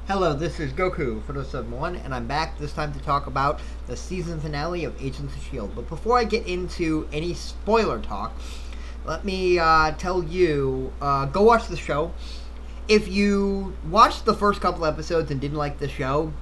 Hello, this is Goku for the 1, and I'm back this time to talk about the season finale of Agents of S.H.I.E.L.D. But before I get into any spoiler talk, let me tell you, go watch the show. If you watched the first couple episodes and didn't like the show,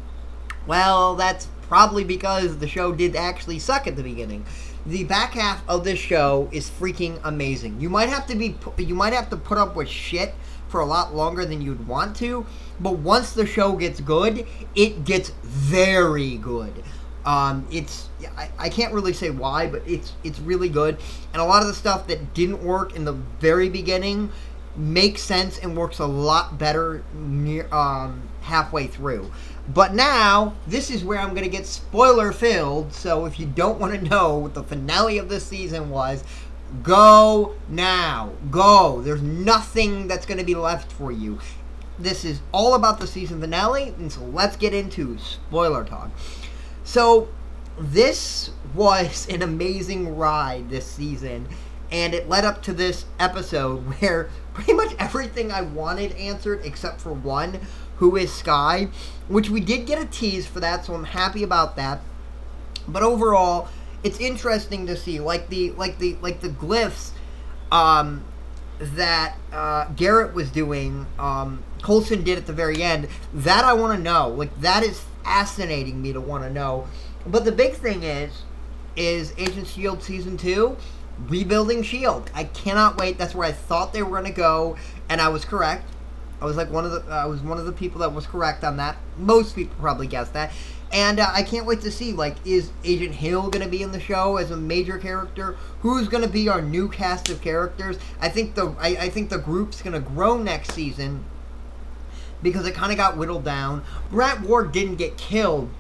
well, that's probably because the show did actually suck at the beginning. The back half of this show is freaking amazing. You might have to put up with shit for a lot longer than you'd want to, but once the show gets good, it gets very good. I can't really say why, but it's really good, and a lot of the stuff that didn't work in the very beginning makes sense and works a lot better halfway through. But now, this is where I'm going to get spoiler-filled, so if you don't want to know what the finale of this season was, go now. Go. There's nothing that's going to be left for you. This is all about the season finale, and so let's get into spoiler talk. So, this was an amazing ride this season, and it led up to this episode where pretty much everything I wanted answered except for one, who is Sky, which we did get a tease for that, so I'm happy about that. But overall, it's interesting to see, like the glyphs that Garrett was doing, Coulson did at the very end. That I want to know. Like, that is fascinating me to want to know. But the big thing is Agent S.H.I.E.L.D. Season 2, rebuilding S.H.I.E.L.D. I cannot wait. That's where I thought they were going to go, and I was correct. I was one of the people that was correct on that. Most people probably guessed that. And I can't wait to see, like, is Agent Hill going to be in the show as a major character? Who's going to be our new cast of characters? I think the group's going to grow next season because it kind of got whittled down. Brett Ward didn't get killed,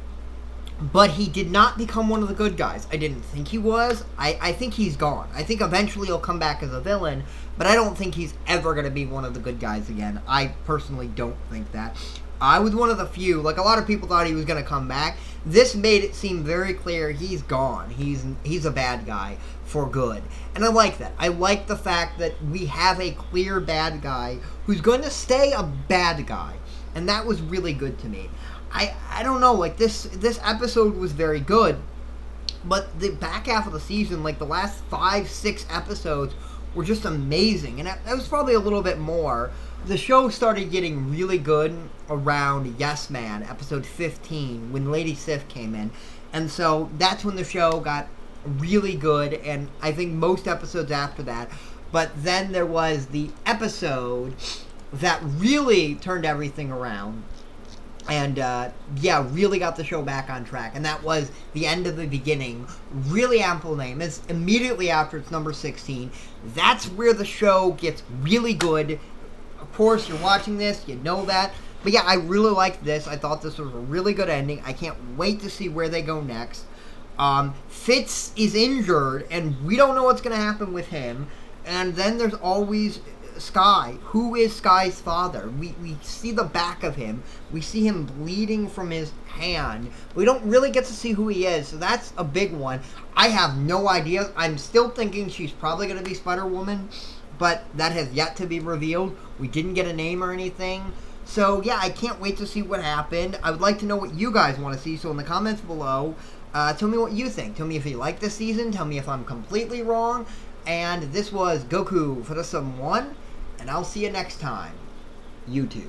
but he did not become one of the good guys. I didn't think he was. I think he's gone. I think eventually he'll come back as a villain, but I don't think he's ever going to be one of the good guys again. I personally don't think that. I was one of the few. Like, a lot of people thought he was going to come back. This made it seem very clear he's gone. He's a bad guy for good. And I like that. I like the fact that we have a clear bad guy who's going to stay a bad guy. And that was really good to me. I don't know, like, this episode was very good, but the back half of the season, like the last 5-6 episodes, were just amazing, and that was probably a little bit more. The show started getting really good around Yes Man, episode 15, when Lady Sif came in, and so that's when the show got really good, and I think most episodes after that. But then there was the episode that really turned everything around, and, really got the show back on track. And that was The End of the Beginning. Really ample name. It's immediately after it's number 16. That's where the show gets really good. Of course, you're watching this. You know that. But yeah, I really liked this. I thought this was a really good ending. I can't wait to see where they go next. Fitz is injured, and we don't know what's going to happen with him. And then there's always Sky. Who is Sky's father? We see the back of him. We see him bleeding from his hand. We don't really get to see who he is, so that's a big one. I have no idea. I'm still thinking she's probably going to be Spider-Woman, but that has yet to be revealed. We didn't get a name or anything. So, yeah, I can't wait to see what happened. I would like to know what you guys want to see, so in the comments below, tell me what you think. Tell me if you like this season. Tell me if I'm completely wrong. And this was Goku for the 1, and I'll see you next time. YouTube.